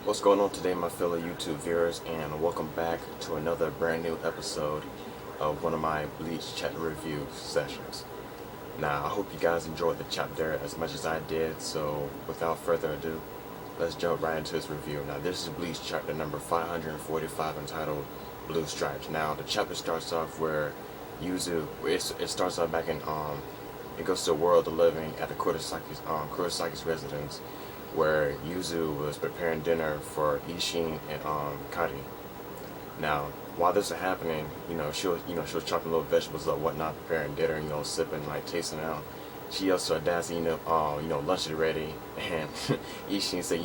What's going on today, my fellow YouTube viewers, and welcome back to another brand new episode of one of my Bleach chapter review sessions. Now, I hope you guys enjoyed the chapter as much as I did, so without further ado, let's jump right into this review. Now, this is Bleach chapter number 545 entitled Blue Stripes. Now, the chapter starts off where it starts off back in, it goes to the world of the living at the Kurosaki's residence, where Yuzu was preparing dinner for Ishin and Kari. Now, while this was happening, she was chopping little vegetables up, whatnot, preparing dinner, sipping, like tasting it out. She yells to her dad, saying, lunch is ready. And Ishin said,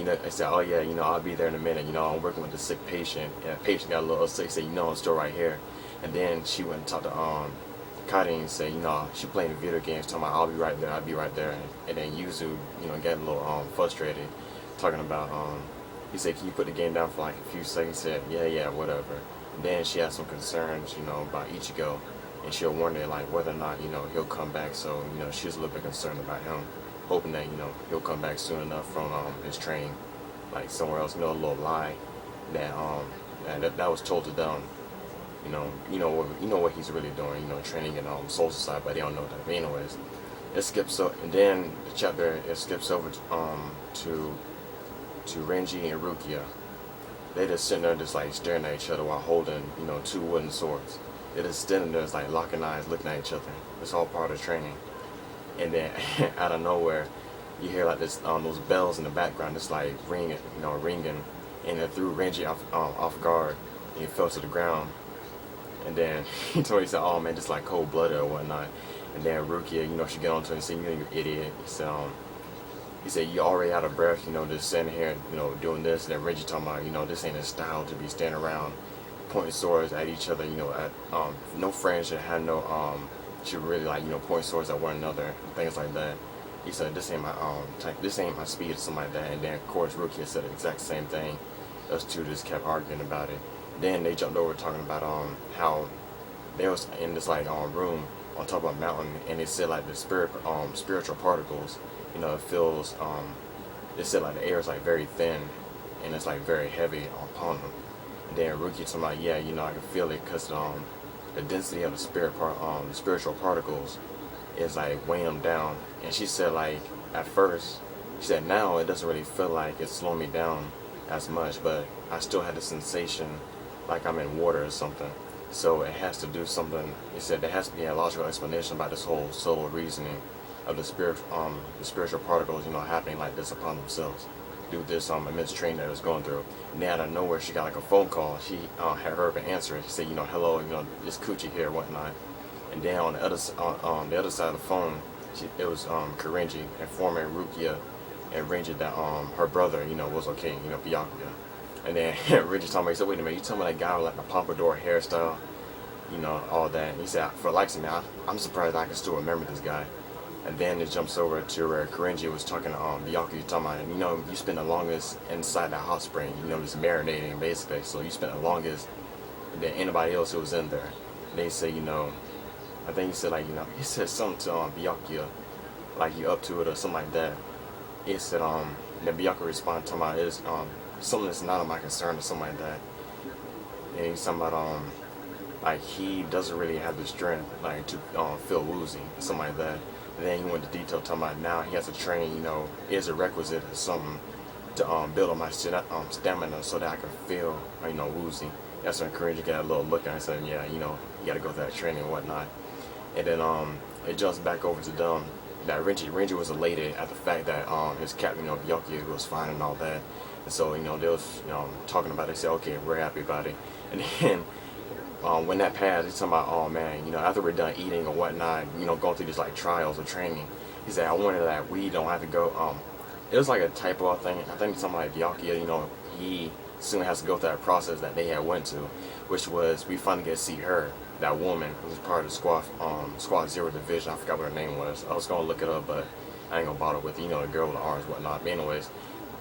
oh yeah, I'll be there in a minute. I'm working with a sick patient. And the patient got a little sick. Said, I'm still right here. And then she went and talked to Kari and said, she playing video games, talking about, I'll be right there. And then Yuzu, got a little frustrated, talking about, he said, can you put the game down for like a few seconds? He said, yeah, whatever. And then she had some concerns, about Ichigo, and she'll wonder, like, whether or not, he'll come back. So, she was a little bit concerned about him, hoping that, he'll come back soon enough from his training, like somewhere else, a little lie that was told to them. What he's really doing, training in Soul Society, but they don't know that. But anyways, it skips up, and then the chapter skips over to Renji and Rukia. They just sitting there, just like staring at each other while holding, two wooden swords. They're just standing there, just like locking eyes, looking at each other. It's all part of the training. And then out of nowhere, you hear like this, those bells in the background, just like ringing, and it threw Renji off guard, and he fell to the ground. And then he said, oh man, just like cold-blooded or whatnot. And then Rukia, she get on to him and said, you idiot. He said, you already out of breath, just standing here, doing this. And then Reggie talking about, this ain't his style to be standing around pointing swords at each other, no friends should have should really like, point swords at one another, things like that. He said, this ain't my this ain't my speed, or something like that. And then of course Rukia said the exact same thing. Those two just kept arguing about it. Then they jumped over talking about how they was in this like room on top of a mountain, and they said like the spiritual particles, it feels they said like the air is like very thin and it's like very heavy upon them. And then Ruki talking about, yeah, I can feel it because the density of the spiritual particles is like weighing them down. And she said like at first, she said now it doesn't really feel like it's slowing me down as much, but I still had the sensation like I'm in water or something. So it has to do something. He said there has to be a logical explanation about this whole solo reasoning of the spiritual particles, happening like this upon themselves due to this immense training that it was going through. And then out of nowhere, she got like a phone call. She had her up and answer it. She said, hello, it's Coochie here, whatnot. And then on the other side of the phone, it was Karenji informing Rukia and Renji that her brother, was okay, Byakuya. And then Reggie told me, he said, wait a minute, you talking about that guy with like the pompadour hairstyle, all that. And he said, for likes of me, I'm surprised I can still remember this guy. And then it jumps over to where Karenji was talking to Byakuya, talking about, you spend the longest inside that hot spring, just marinating basically. So you spent the longest than anybody else who was in there. They say, I think he said like, he said something to Byakuya, like you up to it or something like that. He said, then Byakuya responded talking about it's something that's not of my concern or something like that. And he's talking about like he doesn't really have the strength like to feel woozy, something like that. And then he went into detail talking about now he has to train, is a requisite or something to build on my stamina so that I can feel, woozy. That's when Korean got a little look at it and said, yeah, you gotta go through that training and whatnot. And then it jumps back over to them that Renji was elated at the fact that his captain, Byakuya, was fine and all that. And so, they was, talking about it. They said, okay, we're happy about it. And then when that passed, he's talking about, oh man, after we're done eating or whatnot, going through these like trials or training, he said, I wanted that we don't have to go, it was like a typo, I think. I think something like Byakuya, he soon has to go through that process that they had went to, which was, we finally get to see her, that woman who was part of the Squad Zero division. I forgot what her name was. I was going to look it up, but I ain't going to bother with it. The girl with the arms and whatnot. But anyways,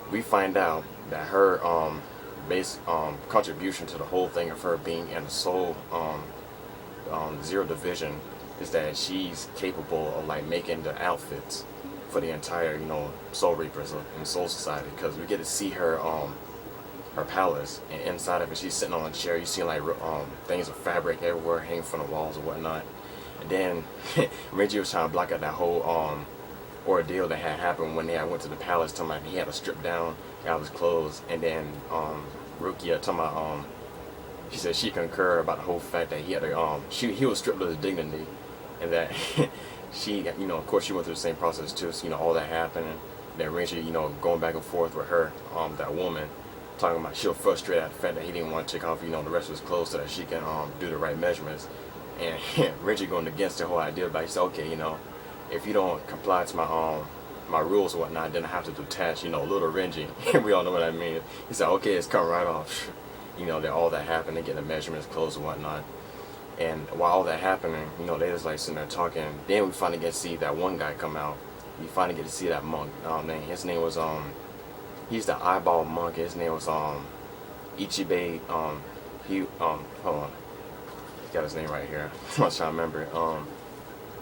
we find out that her base contribution to the whole thing of her being in the Soul Zero division is that she's capable of like making the outfits for the entire Soul Reapers and Soul Society, because we get to see her her palace, and inside of it, she's sitting on a chair. You see like things of fabric everywhere hanging from the walls and whatnot. And then Reggie was trying to block out that whole ordeal that had happened when they had went to the palace. Talking about he had to strip down out of his clothes, and then Rukia talking about she said she concurred about the whole fact that he had to he was stripped of his dignity, and that she, you know, of course she went through the same process too. So, you know, all that happened, and then Reggie, you know, going back and forth with her, that woman, talking about she was frustrated at the fact that he didn't want to take off, you know, the rest of his clothes so that she can do the right measurements. And Reggie going against the whole idea, but he said, okay, you know, if you don't comply to my rules and whatnot, then I have to detach, you know, little Reggie. We all know what I mean. He said, okay, it's coming right off. You know, that all that happened, they get the measurements, clothes and whatnot. And while all that happening, you know, they just like sitting there talking. Then we finally get to see that one guy come out. We finally get to see that monk. His name was he's the eyeball monk. His name was Ichibei. Hold on, got his name right here. I was trying to remember it.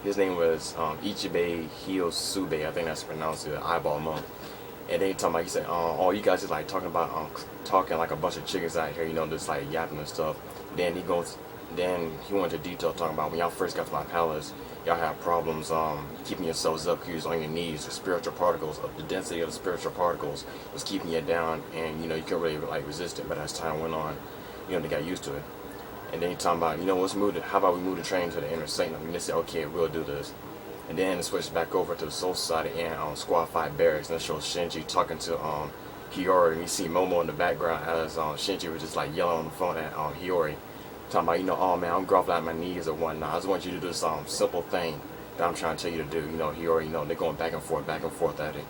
His name was Ichibei Hiyosube. I think that's pronounced it, eyeball monk. And then he talking about, he said, oh, you guys is like talking about talking like a bunch of chickens out here, you know, just like yapping and stuff. Then he went into detail talking about when y'all first got to my palace, y'all had problems keeping yourselves up, because on your knees. The spiritual particles, the density of the spiritual particles was keeping you down, and you know you couldn't really like resist it. But as time went on, you know, they got used to it. And then he talking about, you know, how about we move the train to the inner sanctum? And they said, okay, we'll do this. And then it switched back over to the Soul Society and Squad 5 Barracks, and it shows Shinji talking to Hiyori, and you see Momo in the background as Shinji was just like yelling on the phone at Hiyori, talking about, you know, oh man, I'm groveling at my knees or whatnot. I just want you to do this simple thing that I'm trying to tell you to do. You know, Hiyori, you know, they're going back and forth at it.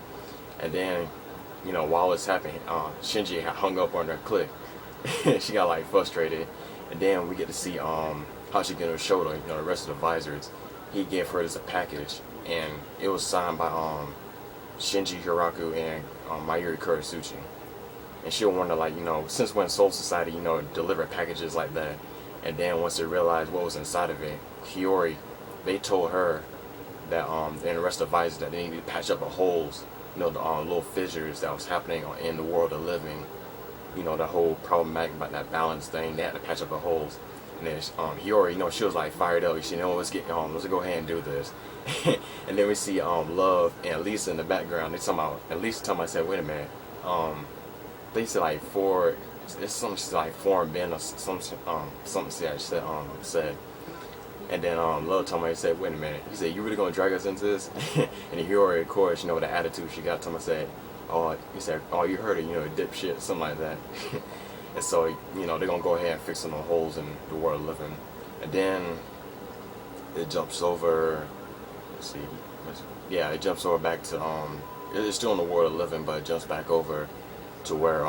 And then, you know, while it's happening, Shinji had hung up on her click. She got like frustrated. And then we get to see how she get her shoulder, you know, the rest of the visors. He gave her this a package, and it was signed by Shinji Hiraku and Mayuri Kurisuchi. And she'll wonder, like, you know, since when Soul Society, you know, delivered packages like that. And then once they realized what was inside of it, Hiyori, they told her that and the rest of the visors that they needed to patch up the holes, you know, the little fissures that was happening in the world of living. You know, the whole problematic about that balance thing. They had to patch up the holes. And then Hiyori, you know, she was like fired up. She, you know, let's go ahead and do this. And then we see Love and Lisa in the background. They talking about, and Lisa talking about, said, wait a minute. They said like it's something like foreign band or something said. And then Love told me, he said, wait a minute. He said, you really gonna drag us into this? And Hiyori, of course, you know, the attitude she got, told me, said, oh, he said, oh, you heard it, you know, dipshit, something like that. And so, you know, they're gonna go ahead and fix some of the holes in the world of living. And then it jumps over, it jumps over back to it's still in the world of living, but it jumps back over to where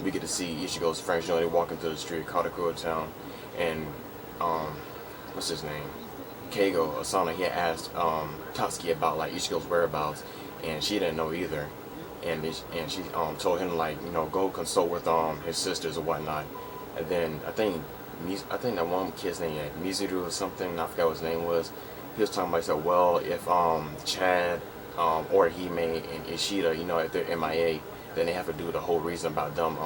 we get to see Ichigo's friends. You know, they walking through the street, Katakura town, and what's his name, Keigo Asana. He had asked Tatsuki about like Ichigo's whereabouts, and she didn't know either. And she told him, like, you know, go consult with his sisters or whatnot. And then I think that one kid's name, like Mizuru or something, I forgot what his name was. He was talking about, he said, well, if Chad or Hime and Ishida, you know, if they're MIA, then they have to do the whole reason about them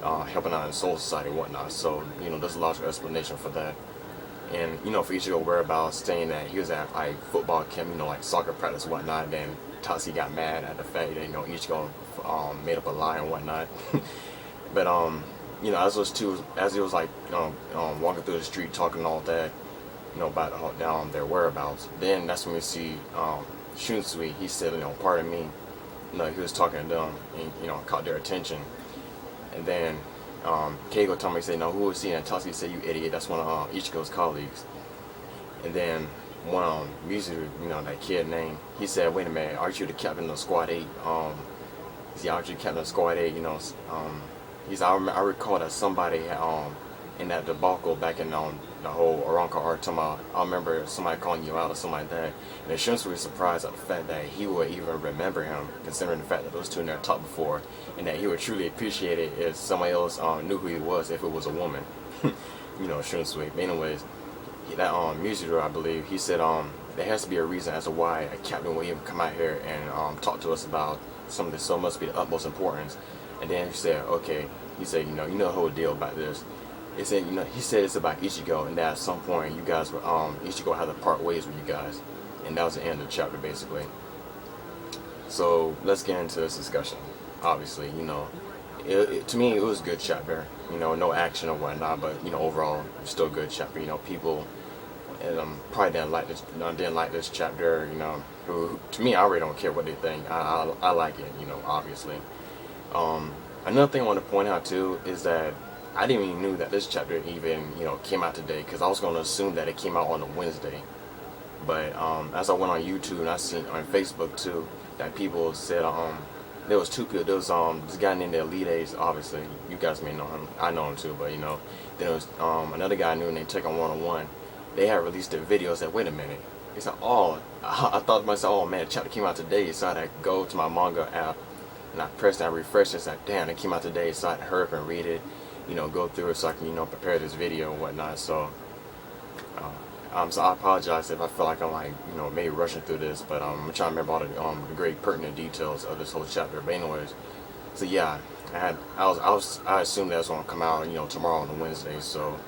helping out in Soul Society and whatnot. So, you know, there's a logical explanation for that. And, you know, for Ichigo whereabouts, saying that he was at like football camp, you know, like soccer practice and whatnot. And then Tatsuki got mad at the fact that, you know, Ichigo made up a lie and whatnot. But you know, as he was like walking through the street talking all that, you know, about their whereabouts. Then that's when we see Shunsui. He said, you know, pardon me. You know, he was talking to them and, you know, caught their attention. And then Keigo told me, he said, no, who was he? And Tatsuki said, you idiot, that's one of Ichigo's colleagues. And then one Mizuru, you know, that kid name, he said, wait a minute, aren't you the captain of Squad 8? Aren't you captain of Squad 8? You know, he said, I recall that somebody in that debacle back in the whole Aranka art, I remember somebody calling you out or something like that. And the Shunsui was surprised at the fact that he would even remember him, considering the fact that those two never talked before, and that he would truly appreciate it if somebody else knew who he was, if it was a woman. You know, Shunsui. But anyways, that Mizuru, I believe, he said there has to be a reason as to why a captain would even come out here and talk to us about something that so must be the utmost importance. And then he said, okay, he said, you know the whole deal about this. He said, he said it's about Ichigo, and that at some point you guys were, Ichigo had to part ways with you guys, and that was the end of the chapter basically. So let's get into this discussion. Obviously, to me it was a good chapter. No action or whatnot, but overall it's still a good chapter. People probably didn't like this chapter. Who to me, I really don't care what they think. I like it. Obviously. Another thing I want to point out too is that I didn't even knew that this chapter even came out today, because I was going to assume that it came out on a Wednesday. But as I went on YouTube and I seen on Facebook too that people said there was two people. There was this guy named Elite. Obviously, you guys may know him. I know him too, but then there was another guy I knew named Take On 101. They had released their video. I said, wait a minute. He said, oh, I thought to myself, oh man, the chapter came out today. So I had to go to my manga app and I pressed and I refreshed it. I said, damn, it came out today. So I had to hurry up and read it, go through it so I can prepare this video and whatnot. So so I apologize if I feel like I'm like maybe rushing through this, but I'm trying to remember all the great pertinent details of this whole chapter. But anyways, so yeah, I assumed that was gonna come out tomorrow on a Wednesday. So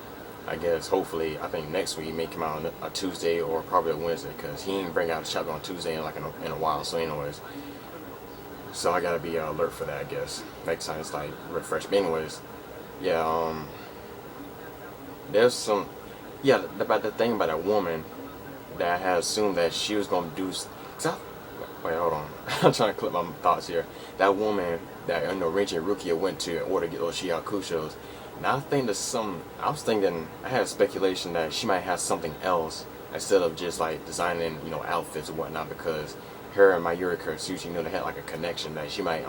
I guess hopefully I think next week it may come out on a Tuesday or probably a Wednesday, because he didn't bring out the chapter on Tuesday in a while. So anyways, so I gotta be alert for that. I guess next time it's like refresh. But anyways, yeah, there's some. Yeah, about the thing about that woman that I had assumed that she was going to do. Wait, hold on. I'm trying to clip my thoughts here. That woman that Renji and Rukia went to in order to get those Shihakushos. Now I think I had a speculation that she might have something else instead of just like designing, outfits and whatnot, because her and Mayuri Kurtsuchi, they had like a connection that she might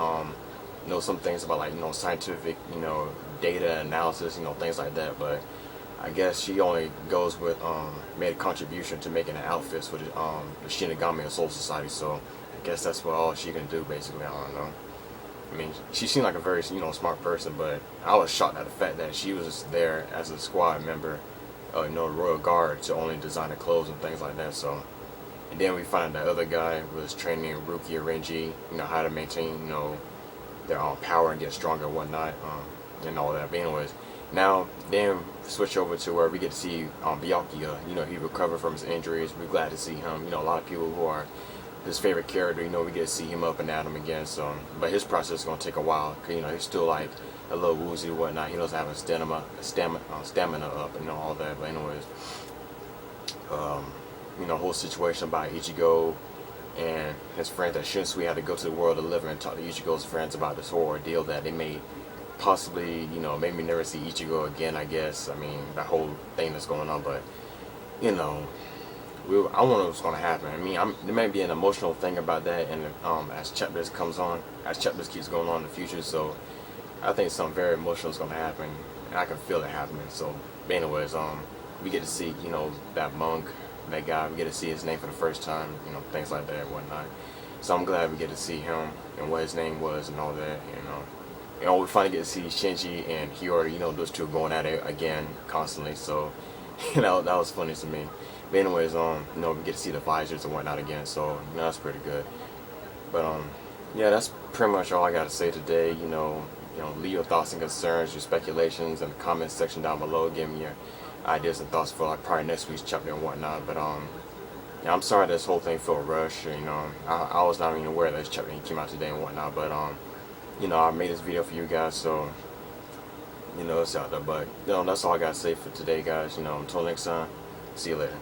know some things about like scientific, data analysis, things like that, but I guess she only goes with made a contribution to making the outfits for the Shinigami of Soul Society. So I guess that's what all she can do basically. I don't know. I mean, she seemed like a very smart person, but I was shocked at the fact that she was there as a squad member, Royal Guard, to only design the clothes and things like that. So, and then we find that other guy was training Rukia Renji, how to maintain their power and get stronger and whatnot, and all that. But anyways. Now, then switch over to where we get to see Byakuya. He recovered from his injuries. We're glad to see him. A lot of people who are his favorite character, we get to see him up and at him again. So, but his process is going to take a while, because, he's still like a little woozy and whatnot. He doesn't have his stamina up and all that. But anyways, whole situation about Ichigo and his friends that Shunsui had to go to the world of the living and talk to Ichigo's friends about this whole ordeal that they made. Possibly, maybe never see Ichigo again, I guess. I mean, that whole thing that's going on, but, I wonder what's going to happen. I mean, there may be an emotional thing about that, and as chapters keeps going on in the future, so I think something very emotional is going to happen, and I can feel it happening. So, anyways, we get to see, that monk, that guy, we get to see his name for the first time, things like that and whatnot. So I'm glad we get to see him and what his name was and all that, we finally get to see Shinji and Hiyori, those two going at it again constantly. So, that was funny to me. But anyways, we get to see the visors and whatnot again. So, that's pretty good. But yeah, that's pretty much all I got to say today. Leave your thoughts and concerns, your speculations in the comments section down below. Give me your ideas and thoughts for like probably next week's chapter and whatnot. But yeah, I'm sorry this whole thing felt rushed. I was not even aware that this chapter came out today and whatnot. But I made this video for you guys, so, it's out there. But, that's all I got to say for today, guys. Until next time, see you later.